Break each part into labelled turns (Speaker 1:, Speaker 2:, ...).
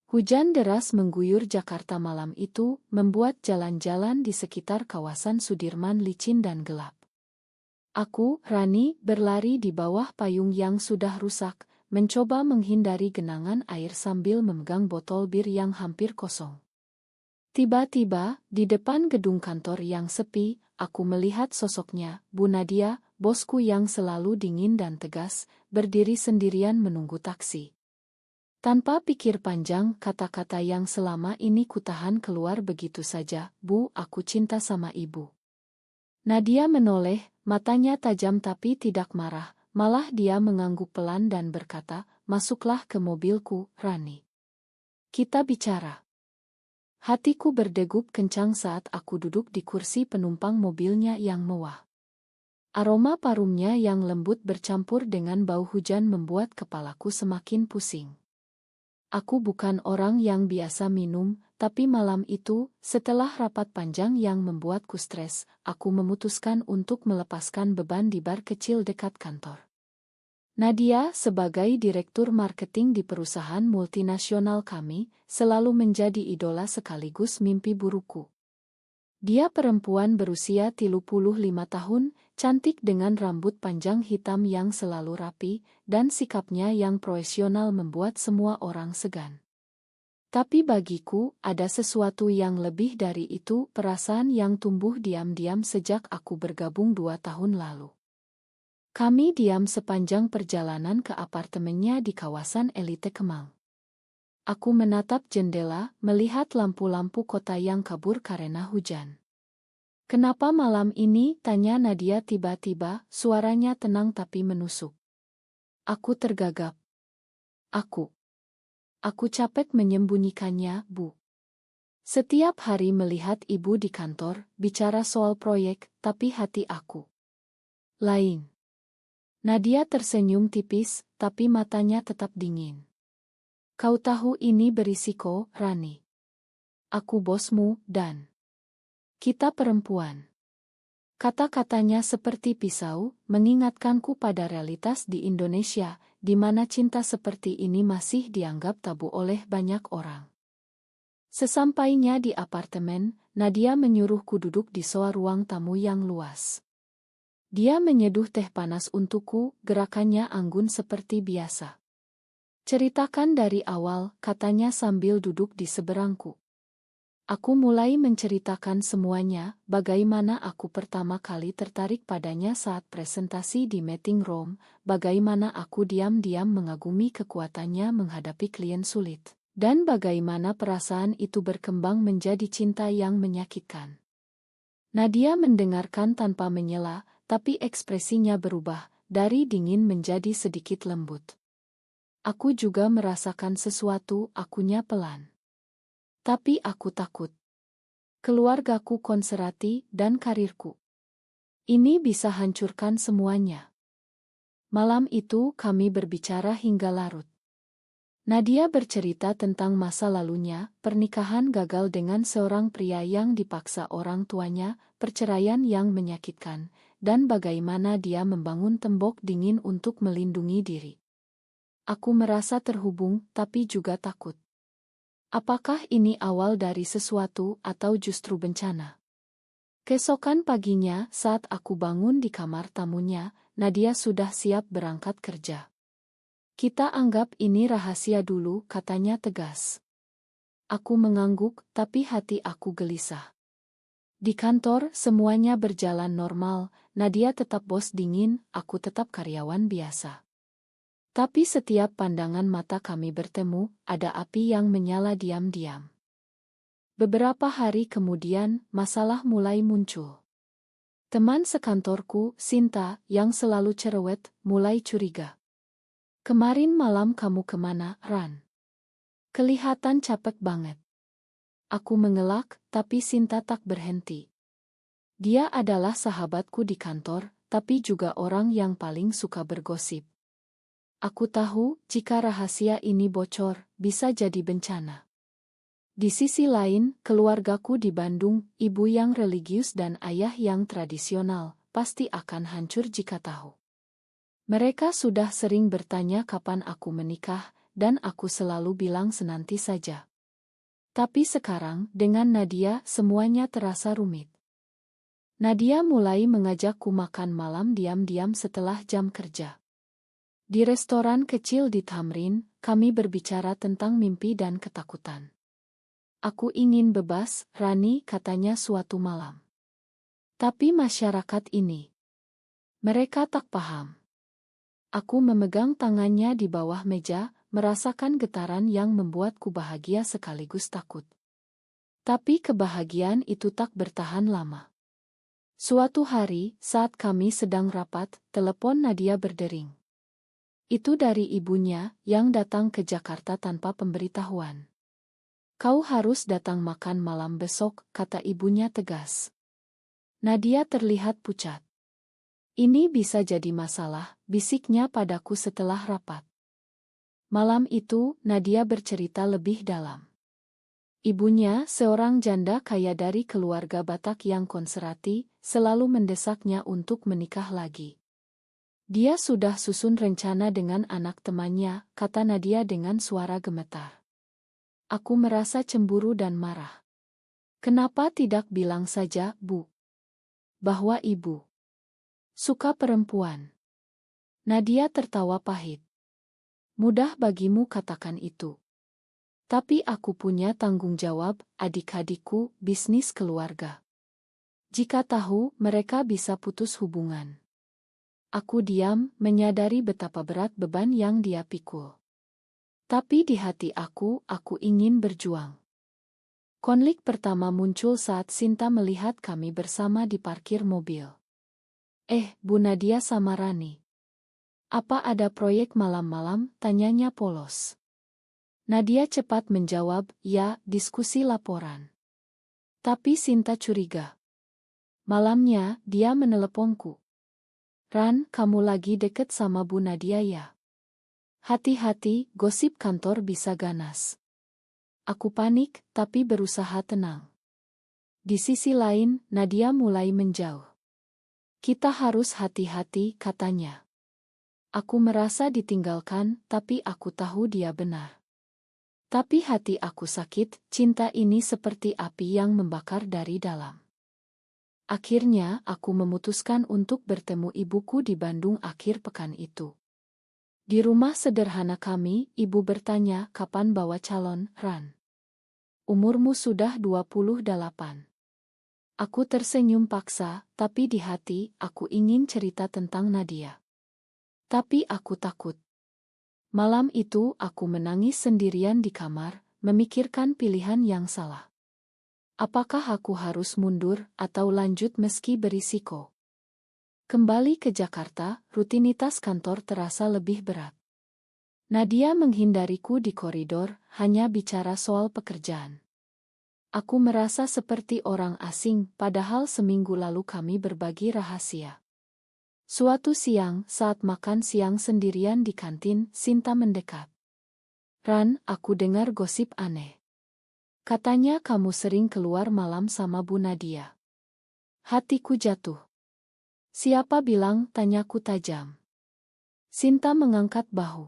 Speaker 1: Hujan deras mengguyur Jakarta malam itu, membuat jalan-jalan di sekitar kawasan Sudirman licin dan gelap. Aku, Rani, berlari di bawah payung yang sudah rusak, mencoba menghindari genangan air sambil memegang botol bir yang hampir kosong. Tiba-tiba, di depan gedung kantor yang sepi, aku melihat sosoknya, Bu Nadia, bosku yang selalu dingin dan tegas, berdiri sendirian menunggu taksi. Tanpa pikir panjang, kata-kata yang selama ini kutahan keluar begitu saja, "Bu, aku cinta sama ibu." Nadia menoleh, matanya tajam tapi tidak marah, malah dia mengangguk pelan dan berkata, "Masuklah ke mobilku, Rani. Kita bicara." Hatiku berdegup kencang saat aku duduk di kursi penumpang mobilnya yang mewah. Aroma parumnya yang lembut bercampur dengan bau hujan membuat kepalaku semakin pusing. Aku bukan orang yang biasa minum, tapi malam itu, setelah rapat panjang yang membuatku stres, aku memutuskan untuk melepaskan beban di bar kecil dekat kantor. Nadia, sebagai direktur marketing di perusahaan multinasional kami, selalu menjadi idola sekaligus mimpi buruku. Dia perempuan berusia 35 tahun, cantik dengan rambut panjang hitam yang selalu rapi, dan sikapnya yang profesional membuat semua orang segan. Tapi bagiku, ada sesuatu yang lebih dari itu, perasaan yang tumbuh diam-diam sejak aku bergabung 2 tahun lalu. Kami diam sepanjang perjalanan ke apartemennya di kawasan elite Kemang. Aku menatap jendela, melihat lampu-lampu kota yang kabur karena hujan. "Kenapa malam ini?" tanya Nadia tiba-tiba, suaranya tenang tapi menusuk. Aku tergagap. Aku capek menyembunyikannya, Bu. Setiap hari melihat ibu di kantor, bicara soal proyek, tapi hati aku lain. Nadia tersenyum tipis, tapi matanya tetap dingin. "Kau tahu ini berisiko, Rani. Aku bosmu, dan kita perempuan." Kata-katanya seperti pisau, mengingatkanku pada realitas di Indonesia, di mana cinta seperti ini masih dianggap tabu oleh banyak orang. Sesampainya di apartemen, Nadia menyuruhku duduk di sofa ruang tamu yang luas. Dia menyeduh teh panas untukku, gerakannya anggun seperti biasa. "Ceritakan dari awal," katanya sambil duduk di seberangku. Aku mulai menceritakan semuanya, bagaimana aku pertama kali tertarik padanya saat presentasi di meeting room, bagaimana aku diam-diam mengagumi kekuatannya menghadapi klien sulit, dan bagaimana perasaan itu berkembang menjadi cinta yang menyakitkan. Nadia mendengarkan tanpa menyela, tapi ekspresinya berubah, dari dingin menjadi sedikit lembut. Aku juga merasakan sesuatu, akunya pelan. Tapi aku takut. Keluargaku konservatif dan karirku. Ini bisa hancurkan semuanya. Malam itu kami berbicara hingga larut. Nadia bercerita tentang masa lalunya, pernikahan gagal dengan seorang pria yang dipaksa orang tuanya, perceraian yang menyakitkan, dan bagaimana dia membangun tembok dingin untuk melindungi diri. Aku merasa terhubung, tapi juga takut. Apakah ini awal dari sesuatu atau justru bencana? Keesokan paginya, saat aku bangun di kamar tamunya, Nadia sudah siap berangkat kerja. "Kita anggap ini rahasia dulu," katanya tegas. Aku mengangguk, tapi hati aku gelisah. Di kantor, semuanya berjalan normal, Nadia tetap bos dingin, aku tetap karyawan biasa. Tapi setiap pandangan mata kami bertemu, ada api yang menyala diam-diam. Beberapa hari kemudian, masalah mulai muncul. Teman sekantorku, Sinta, yang selalu cerewet, mulai curiga. "Kemarin malam kamu kemana, Ran? Kelihatan capek banget." Aku mengelak, tapi Sinta tak berhenti. Dia adalah sahabatku di kantor, tapi juga orang yang paling suka bergosip. Aku tahu, jika rahasia ini bocor, bisa jadi bencana. Di sisi lain, keluargaku di Bandung, ibu yang religius dan ayah yang tradisional, pasti akan hancur jika tahu. Mereka sudah sering bertanya kapan aku menikah, dan aku selalu bilang senanti saja. Tapi sekarang, dengan Nadia, semuanya terasa rumit. Nadia mulai mengajakku makan malam diam-diam setelah jam kerja. Di restoran kecil di Tamrin, kami berbicara tentang mimpi dan ketakutan. Aku ingin bebas, Rani, katanya suatu malam. Tapi masyarakat ini, mereka tak paham. Aku memegang tangannya di bawah meja, merasakan getaran yang membuatku bahagia sekaligus takut. Tapi kebahagiaan itu tak bertahan lama. Suatu hari, saat kami sedang rapat, telepon Nadia berdering. Itu dari ibunya, yang datang ke Jakarta tanpa pemberitahuan. Kau harus datang makan malam besok, kata ibunya tegas. Nadia terlihat pucat. Ini bisa jadi masalah, bisiknya padaku setelah rapat. Malam itu, Nadia bercerita lebih dalam. Ibunya, seorang janda kaya dari keluarga Batak yang konservatif, selalu mendesaknya untuk menikah lagi. Dia sudah susun rencana dengan anak temannya, kata Nadia dengan suara gemetar. Aku merasa cemburu dan marah. Kenapa tidak bilang saja, Bu, bahwa ibu suka perempuan? Nadia tertawa pahit. Mudah bagimu katakan itu. Tapi aku punya tanggung jawab, adik-adikku, bisnis keluarga. Jika tahu, mereka bisa putus hubungan. Aku diam, menyadari betapa berat beban yang dia pikul. Tapi di hati aku ingin berjuang. Konflik pertama muncul saat Sinta melihat kami bersama di parkir mobil. Bu Nadia sama Rani. Apa ada proyek malam-malam? Tanyanya polos. Nadia cepat menjawab, ya, diskusi laporan. Tapi Sinta curiga. Malamnya, dia meneleponku. Ran, kamu lagi deket sama Bu Nadia ya? Hati-hati, gosip kantor bisa ganas. Aku panik, tapi berusaha tenang. Di sisi lain, Nadia mulai menjauh. Kita harus hati-hati, katanya. Aku merasa ditinggalkan, tapi aku tahu dia benar. Tapi hati aku sakit, cinta ini seperti api yang membakar dari dalam. Akhirnya, aku memutuskan untuk bertemu ibuku di Bandung akhir pekan itu. Di rumah sederhana kami, ibu bertanya, kapan bawa calon, Ran? Umurmu sudah 28. Aku tersenyum paksa, tapi di hati, aku ingin cerita tentang Nadia. Tapi aku takut. Malam itu, aku menangis sendirian di kamar, memikirkan pilihan yang salah. Apakah aku harus mundur, atau lanjut meski berisiko? Kembali ke Jakarta, rutinitas kantor terasa lebih berat. Nadia menghindariku di koridor, hanya bicara soal pekerjaan. Aku merasa seperti orang asing, padahal seminggu lalu kami berbagi rahasia. Suatu siang, saat makan siang sendirian di kantin, Sinta mendekat. Ran, aku dengar gosip aneh. Katanya kamu sering keluar malam sama Bu Nadia. Hatiku jatuh. Siapa bilang? Tanyaku tajam. Sinta mengangkat bahu.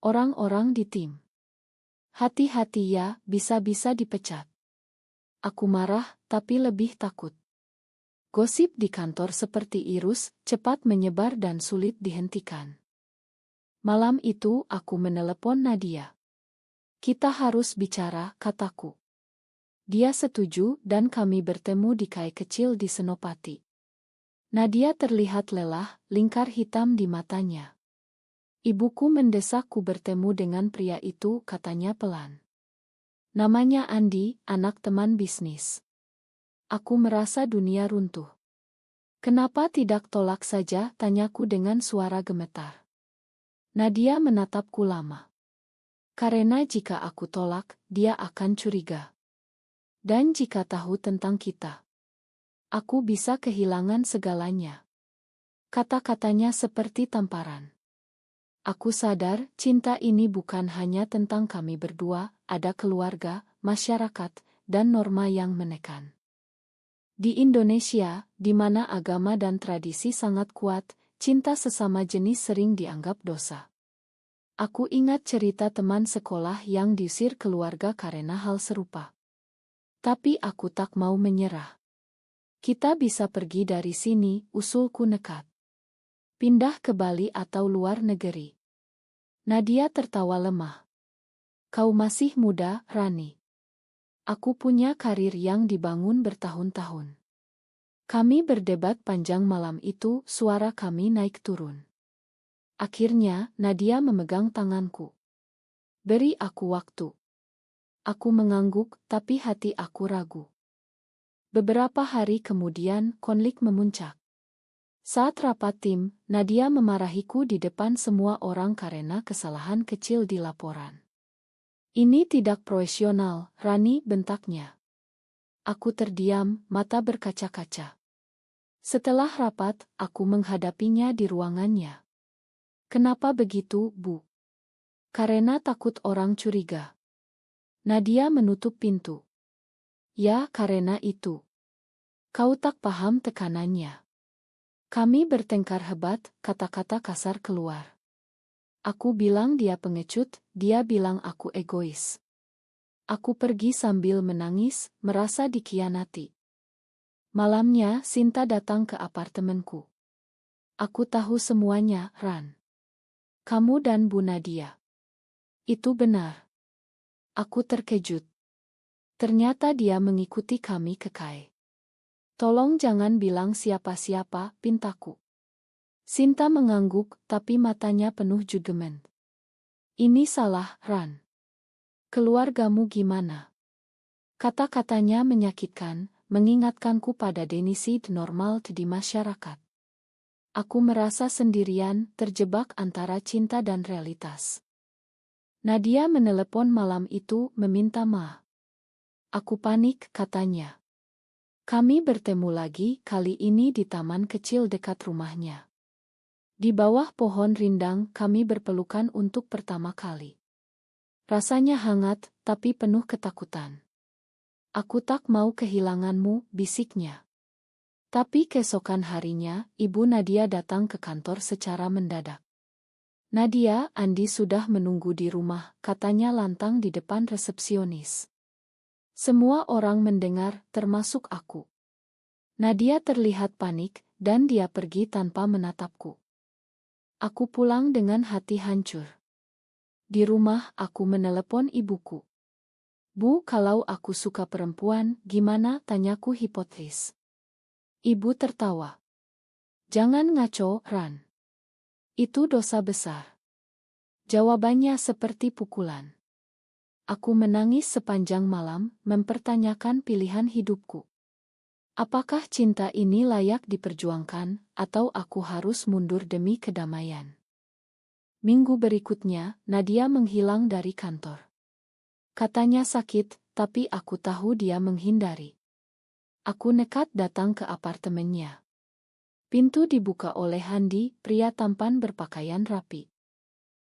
Speaker 1: Orang-orang di tim. Hati-hati ya, bisa-bisa dipecat. Aku marah, tapi lebih takut. Gosip di kantor seperti virus, cepat menyebar dan sulit dihentikan. Malam itu, aku menelepon Nadia. Kita harus bicara, kataku. Dia setuju, dan kami bertemu di kai kecil di Senopati. Nadia terlihat lelah, lingkar hitam di matanya. Ibuku mendesakku bertemu dengan pria itu, katanya pelan. Namanya Andi, anak teman bisnis. Aku merasa dunia runtuh. Kenapa tidak tolak saja? Tanyaku dengan suara gemetar. Nadia menatapku lama. Karena jika aku tolak, dia akan curiga. Dan jika tahu tentang kita, aku bisa kehilangan segalanya. Kata-katanya seperti tamparan. Aku sadar, cinta ini bukan hanya tentang kami berdua, ada keluarga, masyarakat, dan norma yang menekan. Di Indonesia, di mana agama dan tradisi sangat kuat, cinta sesama jenis sering dianggap dosa. Aku ingat cerita teman sekolah yang diusir keluarga karena hal serupa. Tapi aku tak mau menyerah. Kita bisa pergi dari sini, usulku nekat. Pindah ke Bali atau luar negeri. Nadia tertawa lemah. Kau masih muda, Rani. Aku punya karir yang dibangun bertahun-tahun. Kami berdebat panjang malam itu, suara kami naik turun. Akhirnya, Nadia memegang tanganku. Beri aku waktu. Aku mengangguk, tapi hati aku ragu. Beberapa hari kemudian, konflik memuncak. Saat rapat tim, Nadia memarahiku di depan semua orang karena kesalahan kecil di laporan. Ini tidak profesional, Rani, bentaknya. Aku terdiam, mata berkaca-kaca. Setelah rapat, aku menghadapinya di ruangannya. Kenapa begitu, Bu? Karena takut orang curiga. Nadia menutup pintu. Ya, karena itu. Kau tak paham tekanannya. Kami bertengkar hebat, kata-kata kasar keluar. Aku bilang dia pengecut, dia bilang aku egois. Aku pergi sambil menangis, merasa dikhianati. Malamnya, Sinta datang ke apartemenku. Aku tahu semuanya, Ran. Kamu dan Bu Nadia. Itu benar. Aku terkejut. Ternyata dia mengikuti kami ke KAI. Tolong jangan bilang siapa-siapa, pintaku. Sinta mengangguk, tapi matanya penuh judemen. Ini salah, Ran. Keluargamu gimana? Kata-katanya menyakitkan, mengingatkanku pada definisi normal di masyarakat. Aku merasa sendirian, terjebak antara cinta dan realitas. Nadia menelepon malam itu, meminta maaf. Aku panik, katanya. Kami bertemu lagi, kali ini di taman kecil dekat rumahnya. Di bawah pohon rindang, kami berpelukan untuk pertama kali. Rasanya hangat, tapi penuh ketakutan. Aku tak mau kehilanganmu, bisiknya. Tapi keesokan harinya, Ibu Nadia datang ke kantor secara mendadak. Nadia, Andi sudah menunggu di rumah, katanya lantang di depan resepsionis. Semua orang mendengar, termasuk aku. Nadia terlihat panik, dan dia pergi tanpa menatapku. Aku pulang dengan hati hancur. Di rumah, aku menelepon ibuku. Bu, kalau aku suka perempuan, gimana? Tanyaku hipotetis. Ibu tertawa. Jangan ngaco, Ran. Itu dosa besar. Jawabannya seperti pukulan. Aku menangis sepanjang malam, mempertanyakan pilihan hidupku. Apakah cinta ini layak diperjuangkan, atau aku harus mundur demi kedamaian? Minggu berikutnya, Nadia menghilang dari kantor. Katanya sakit, tapi aku tahu dia menghindari. Aku nekat datang ke apartemennya. Pintu dibuka oleh Handi, pria tampan berpakaian rapi.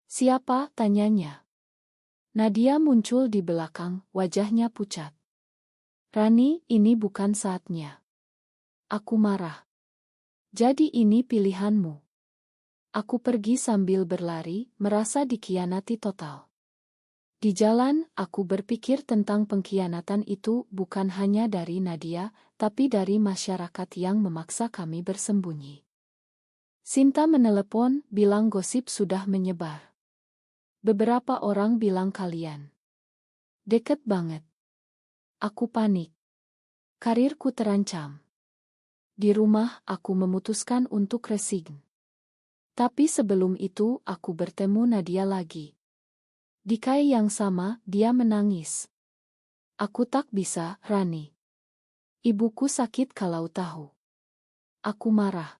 Speaker 1: Siapa? Tanyanya. Nadia muncul di belakang, wajahnya pucat. Rani, ini bukan saatnya. Aku marah. Jadi ini pilihanmu. Aku pergi sambil berlari, merasa dikhianati total. Di jalan, aku berpikir tentang pengkhianatan itu bukan hanya dari Nadia, tapi dari masyarakat yang memaksa kami bersembunyi. Sinta menelepon, bilang gosip sudah menyebar. Beberapa orang bilang kalian deket banget. Aku panik. Karirku terancam. Di rumah, aku memutuskan untuk resign. Tapi sebelum itu, aku bertemu Nadia lagi. Di KAI yang sama, dia menangis. Aku tak bisa, Rani. Ibuku sakit kalau tahu. Aku marah.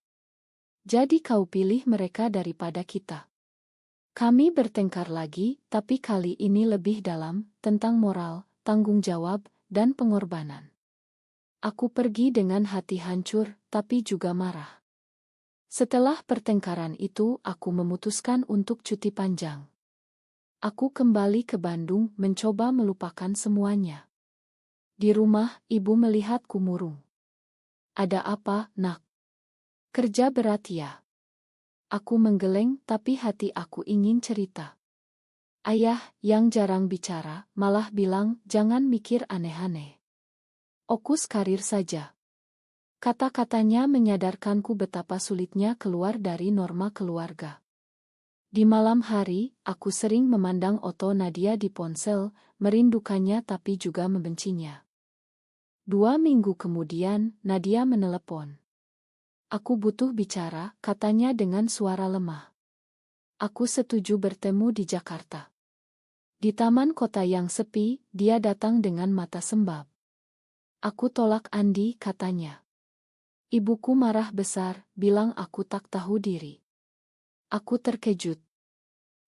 Speaker 1: Jadi kau pilih mereka daripada kita. Kami bertengkar lagi, tapi kali ini lebih dalam, tentang moral, tanggung jawab, dan pengorbanan. Aku pergi dengan hati hancur, tapi juga marah. Setelah pertengkaran itu, aku memutuskan untuk cuti panjang. Aku kembali ke Bandung, mencoba melupakan semuanya. Di rumah, ibu melihatku murung. Ada apa, nak? Kerja berat ya? Aku menggeleng, tapi hati aku ingin cerita. Ayah, yang jarang bicara, malah bilang, jangan mikir aneh-aneh. Fokus karir saja. Kata-katanya menyadarkanku betapa sulitnya keluar dari norma keluarga. Di malam hari, aku sering memandang foto Nadia di ponsel, merindukannya tapi juga membencinya. 2 minggu kemudian, Nadia menelepon. Aku butuh bicara, katanya dengan suara lemah. Aku setuju bertemu di Jakarta. Di taman kota yang sepi, dia datang dengan mata sembab. Aku tolak Andi, katanya. Ibuku marah besar, bilang aku tak tahu diri. Aku terkejut.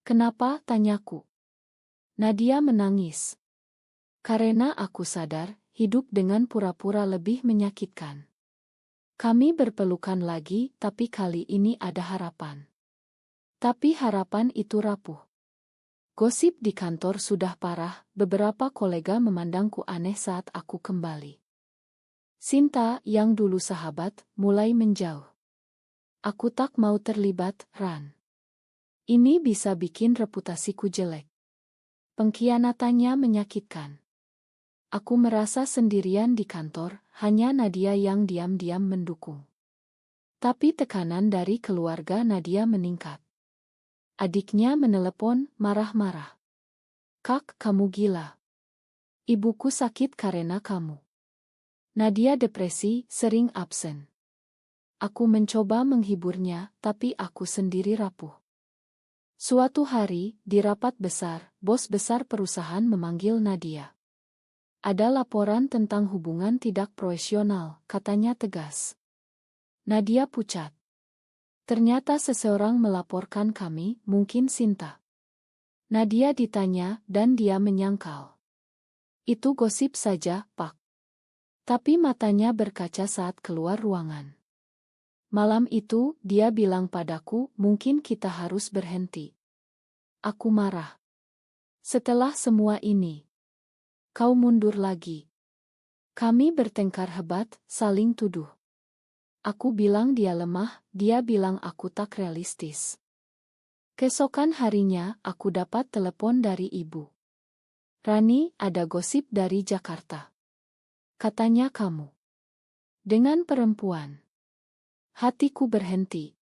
Speaker 1: Kenapa, tanyaku. Nadia menangis. Karena aku sadar, hidup dengan pura-pura lebih menyakitkan. Kami berpelukan lagi, tapi kali ini ada harapan. Tapi harapan itu rapuh. Gosip di kantor sudah parah, beberapa kolega memandangku aneh saat aku kembali. Sinta, yang dulu sahabat, mulai menjauh. Aku tak mau terlibat, Ran. Ini bisa bikin reputasiku jelek. Pengkhianatannya menyakitkan. Aku merasa sendirian di kantor, hanya Nadia yang diam-diam mendukung. Tapi tekanan dari keluarga Nadia meningkat. Adiknya menelepon, marah-marah. Kak, kamu gila. Ibuku sakit karena kamu. Nadia depresi, sering absen. Aku mencoba menghiburnya, tapi aku sendiri rapuh. Suatu hari, di rapat besar, bos besar perusahaan memanggil Nadia. Ada laporan tentang hubungan tidak profesional, katanya tegas. Nadia pucat. Ternyata seseorang melaporkan kami, mungkin Sinta. Nadia ditanya, dan dia menyangkal. Itu gosip saja, Pak. Tapi matanya berkaca saat keluar ruangan. Malam itu, dia bilang padaku, mungkin kita harus berhenti. Aku marah. Setelah semua ini, kau mundur lagi. Kami bertengkar hebat, saling tuduh. Aku bilang dia lemah, dia bilang aku tak realistis. Keesokan harinya, aku dapat telepon dari ibu. Rani, ada gosip dari Jakarta. Katanya kamu dengan perempuan. Hatiku berhenti.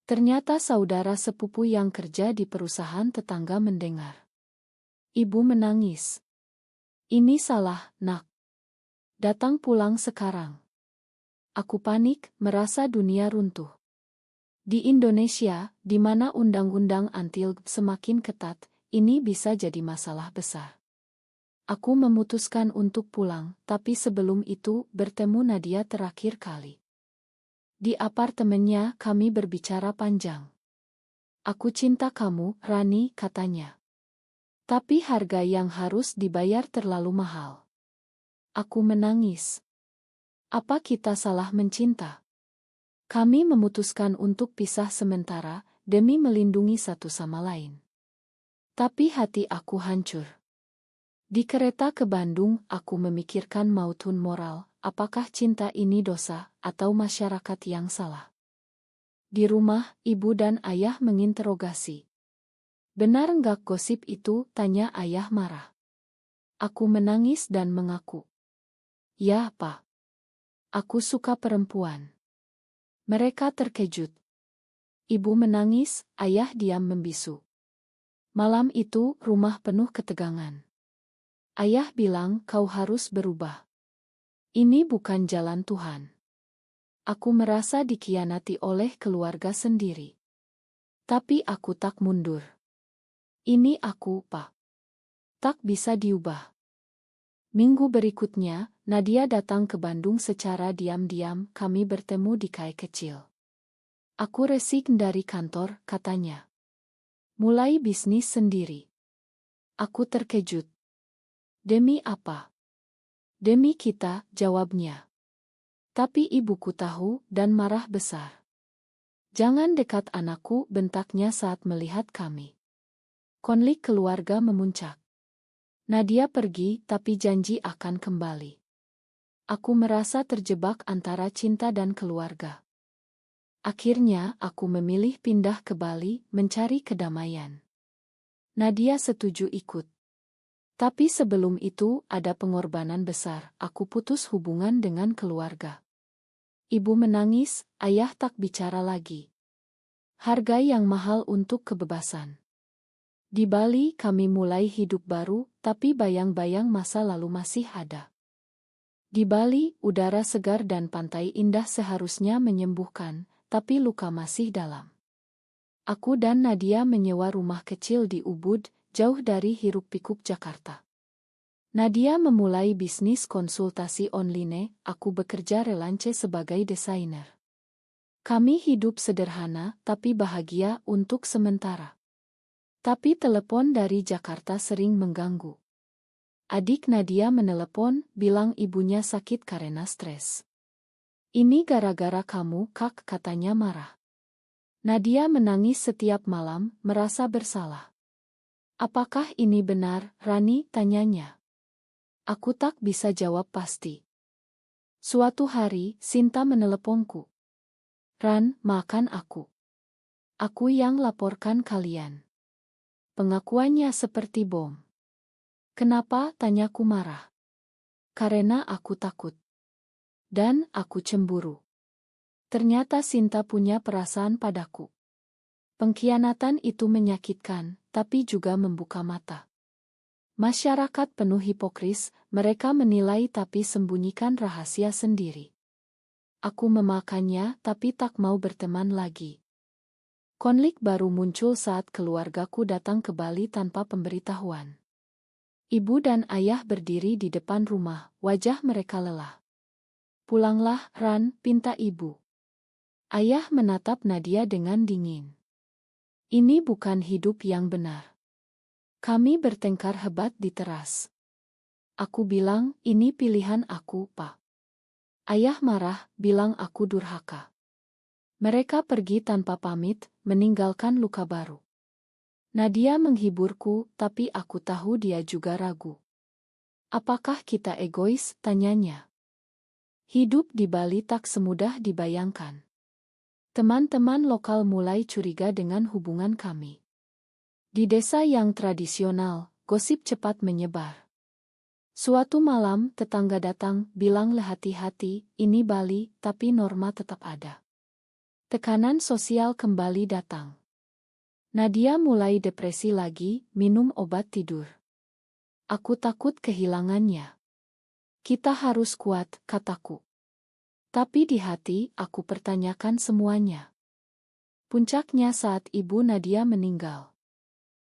Speaker 1: Ternyata saudara sepupu yang kerja di perusahaan tetangga mendengar. Ibu menangis. Ini salah, nak. Datang pulang sekarang. Aku panik, merasa dunia runtuh. Di Indonesia, di mana undang-undang anti-LGB semakin ketat, ini bisa jadi masalah besar. Aku memutuskan untuk pulang, tapi sebelum itu bertemu Nadia terakhir kali. Di apartemennya kami berbicara panjang. Aku cinta kamu, Rani, katanya. Tapi harga yang harus dibayar terlalu mahal. Aku menangis. Apa kita salah mencinta? Kami memutuskan untuk pisah sementara, demi melindungi satu sama lain. Tapi hati aku hancur. Di kereta ke Bandung, aku memikirkan mautun moral, apakah cinta ini dosa, atau masyarakat yang salah. Di rumah, ibu dan ayah menginterogasi. Benar enggak gosip itu, tanya ayah marah. Aku menangis dan mengaku. Ya, Pak. Aku suka perempuan. Mereka terkejut. Ibu menangis, ayah diam membisu. Malam itu, rumah penuh ketegangan. Ayah bilang, kau harus berubah. Ini bukan jalan Tuhan. Aku merasa dikhianati oleh keluarga sendiri. Tapi aku tak mundur. Ini aku, Pak. Tak bisa diubah. Minggu berikutnya, Nadia datang ke Bandung secara diam-diam, kami bertemu di kai kecil. Aku resign dari kantor, katanya. Mulai bisnis sendiri. Aku terkejut. Demi apa? Demi kita, jawabnya. Tapi ibuku tahu dan marah besar. Jangan dekat anakku, bentaknya saat melihat kami. Konflik keluarga memuncak. Nadia pergi, tapi janji akan kembali. Aku merasa terjebak antara cinta dan keluarga. Akhirnya, aku memilih pindah ke Bali, mencari kedamaian. Nadia setuju ikut. Tapi sebelum itu ada pengorbanan besar, aku putus hubungan dengan keluarga. Ibu menangis, ayah tak bicara lagi. Harga yang mahal untuk kebebasan. Di Bali kami mulai hidup baru, tapi bayang-bayang masa lalu masih ada. Di Bali, udara segar dan pantai indah seharusnya menyembuhkan, tapi luka masih dalam. Aku dan Nadia menyewa rumah kecil di Ubud, jauh dari hiruk-pikuk Jakarta. Nadia memulai bisnis konsultasi online, aku bekerja relance sebagai desainer. Kami hidup sederhana, tapi bahagia untuk sementara. Tapi telepon dari Jakarta sering mengganggu. Adik Nadia menelepon, bilang ibunya sakit karena stres. Ini gara-gara kamu, Kak, katanya marah. Nadia menangis setiap malam, merasa bersalah. Apakah ini benar, Rani? Tanyanya. Aku tak bisa jawab pasti. Suatu hari, Sinta meneleponku. Ran, maafkan aku. Aku yang laporkan kalian. Pengakuannya seperti bom. Kenapa? Tanyaku marah. Karena aku takut. Dan aku cemburu. Ternyata Sinta punya perasaan padaku. Pengkhianatan itu menyakitkan, tapi juga membuka mata. Masyarakat penuh hipokris, mereka menilai tapi sembunyikan rahasia sendiri. Aku memakannya tapi tak mau berteman lagi. Konflik baru muncul saat keluargaku datang ke Bali tanpa pemberitahuan. Ibu dan ayah berdiri di depan rumah, wajah mereka lelah. Pulanglah, Ran, pinta ibu. Ayah menatap Nadia dengan dingin. Ini bukan hidup yang benar. Kami bertengkar hebat di teras. Aku bilang, ini pilihan aku, Pak. Ayah marah, bilang aku durhaka. Mereka pergi tanpa pamit, meninggalkan luka baru. Nadia menghiburku, tapi aku tahu dia juga ragu. Apakah kita egois? Tanyanya. Hidup di Bali tak semudah dibayangkan. Teman-teman lokal mulai curiga dengan hubungan kami. Di desa yang tradisional, gosip cepat menyebar. Suatu malam, tetangga datang, bilang hati-hati, ini Bali, tapi norma tetap ada. Tekanan sosial kembali datang. Nadia mulai depresi lagi, minum obat tidur. Aku takut kehilangannya. Kita harus kuat, kataku. Tapi di hati, aku pertanyakan semuanya. Puncaknya saat ibu Nadia meninggal.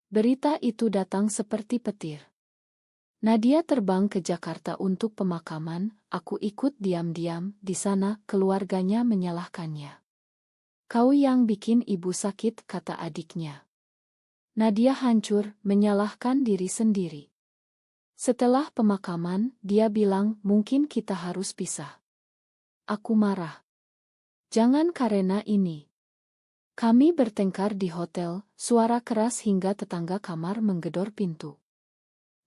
Speaker 1: Berita itu datang seperti petir. Nadia terbang ke Jakarta untuk pemakaman, aku ikut diam-diam, di sana keluarganya menyalahkannya. Kau yang bikin ibu sakit, kata adiknya. Nadia hancur, menyalahkan diri sendiri. Setelah pemakaman, dia bilang, mungkin kita harus pisah. Aku marah. Jangan karena ini. Kami bertengkar di hotel, suara keras hingga tetangga kamar menggedor pintu.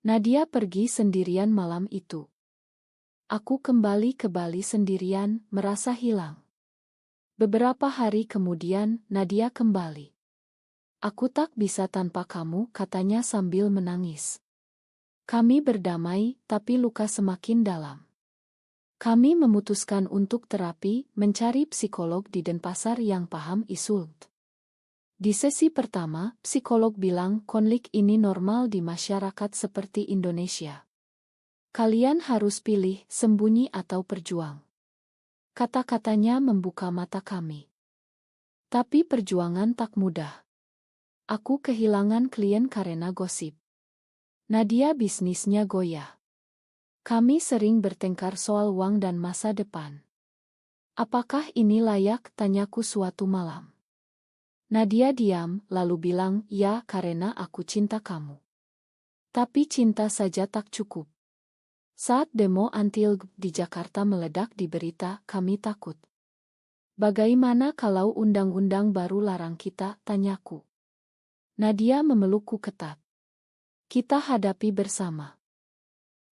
Speaker 1: Nadia pergi sendirian malam itu. Aku kembali ke Bali sendirian, merasa hilang. Beberapa hari kemudian, Nadia kembali. Aku tak bisa tanpa kamu, katanya sambil menangis. Kami berdamai, tapi luka semakin dalam. Kami memutuskan untuk terapi, mencari psikolog di Denpasar yang paham isu. Di sesi pertama, psikolog bilang konflik ini normal di masyarakat seperti Indonesia. Kalian harus pilih, sembunyi atau berjuang. Kata-katanya membuka mata kami. Tapi perjuangan tak mudah. Aku kehilangan klien karena gosip. Nadia bisnisnya goyah. Kami sering bertengkar soal uang dan masa depan. Apakah ini layak? Tanyaku suatu malam. Nadia diam, lalu bilang, ya, karena aku cinta kamu. Tapi cinta saja tak cukup. Saat demo anti-LGBT di Jakarta meledak di berita, kami takut. Bagaimana kalau undang-undang baru larang kita? Tanyaku. Nadia memelukku ketat. Kita hadapi bersama.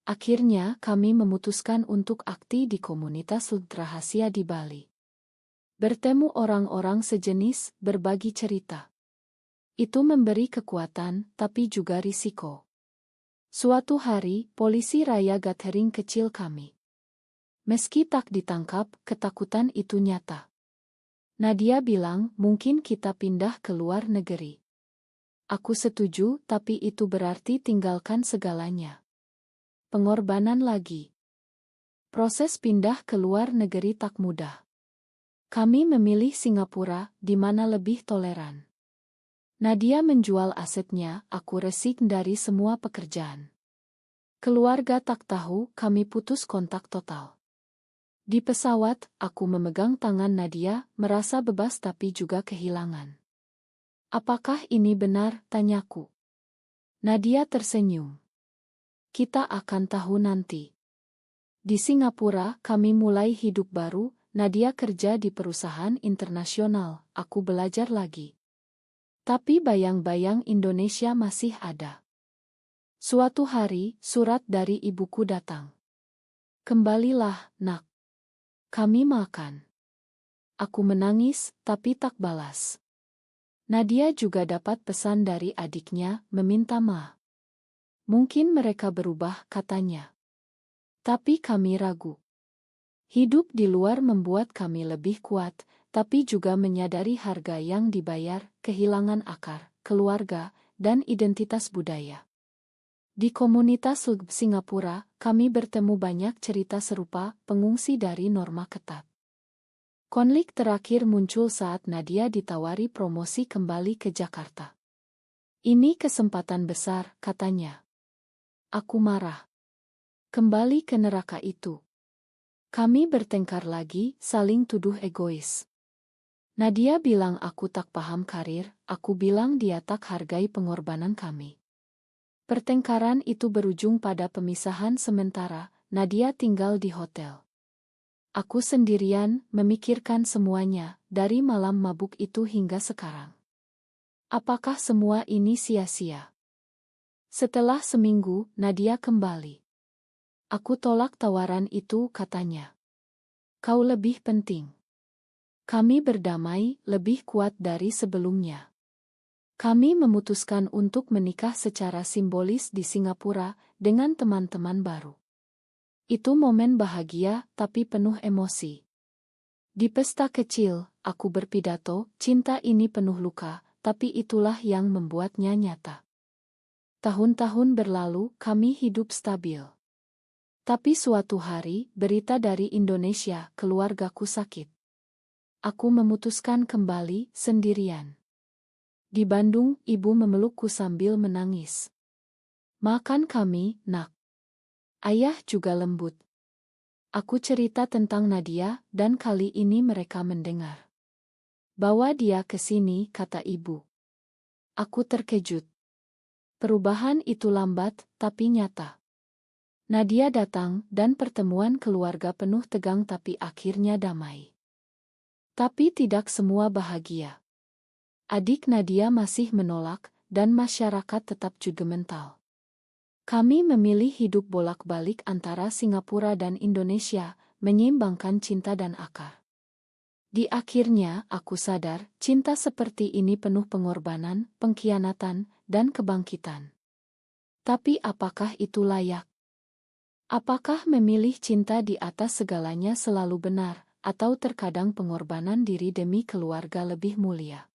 Speaker 1: Akhirnya kami memutuskan untuk aktif di komunitas rahasia di Bali. Bertemu orang-orang sejenis, berbagi cerita. Itu memberi kekuatan, tapi juga risiko. Suatu hari, polisi raya gathering kecil kami. Meski tak ditangkap, ketakutan itu nyata. Nadia bilang, mungkin kita pindah ke luar negeri. Aku setuju, tapi itu berarti tinggalkan segalanya. Pengorbanan lagi. Proses pindah ke luar negeri tak mudah. Kami memilih Singapura, di mana lebih toleran. Nadia menjual asetnya, aku resik dari semua pekerjaan. Keluarga tak tahu, kami putus kontak total. Di pesawat, aku memegang tangan Nadia, merasa bebas tapi juga kehilangan. Apakah ini benar? Tanyaku. Nadia tersenyum. Kita akan tahu nanti. Di Singapura, kami mulai hidup baru, Nadia kerja di perusahaan internasional, aku belajar lagi. Tapi bayang-bayang Indonesia masih ada. Suatu hari, surat dari ibuku datang. Kembalilah, nak. Kami makan. Aku menangis, tapi tak balas. Nadia juga dapat pesan dari adiknya, meminta maaf. Mungkin mereka berubah, katanya. Tapi kami ragu. Hidup di luar membuat kami lebih kuat, tapi juga menyadari harga yang dibayar, kehilangan akar, keluarga, dan identitas budaya. Di komunitas Singapura, kami bertemu banyak cerita serupa, pengungsi dari norma ketat. Konflik terakhir muncul saat Nadia ditawari promosi kembali ke Jakarta. Ini kesempatan besar, katanya. Aku marah. Kembali ke neraka itu. Kami bertengkar lagi, saling tuduh egois. Nadia bilang aku tak paham karir, aku bilang dia tak hargai pengorbanan kami. Pertengkaran itu berujung pada pemisahan sementara, Nadia tinggal di hotel. Aku sendirian, memikirkan semuanya, dari malam mabuk itu hingga sekarang. Apakah semua ini sia-sia? Setelah seminggu, Nadia kembali. Aku tolak tawaran itu, katanya. Kau lebih penting. Kami berdamai, lebih kuat dari sebelumnya. Kami memutuskan untuk menikah secara simbolis di Singapura dengan teman-teman baru. Itu momen bahagia, tapi penuh emosi. Di pesta kecil, aku berpidato, cinta ini penuh luka, tapi itulah yang membuatnya nyata. Tahun-tahun berlalu, kami hidup stabil. Tapi suatu hari, berita dari Indonesia, keluargaku sakit. Aku memutuskan kembali, sendirian. Di Bandung, ibu memelukku sambil menangis. Makan kami, nak. Ayah juga lembut. Aku cerita tentang Nadia, dan kali ini mereka mendengar. Bawa dia ke sini, kata ibu. Aku terkejut. Perubahan itu lambat, tapi nyata. Nadia datang, dan pertemuan keluarga penuh tegang tapi akhirnya damai. Tapi tidak semua bahagia. Adik Nadia masih menolak, dan masyarakat tetap juga mental. Kami memilih hidup bolak-balik antara Singapura dan Indonesia, menyeimbangkan cinta dan akar. Di akhirnya, aku sadar, cinta seperti ini penuh pengorbanan, pengkhianatan, dan kebangkitan. Tapi apakah itu layak? Apakah memilih cinta di atas segalanya selalu benar, atau terkadang pengorbanan diri demi keluarga lebih mulia?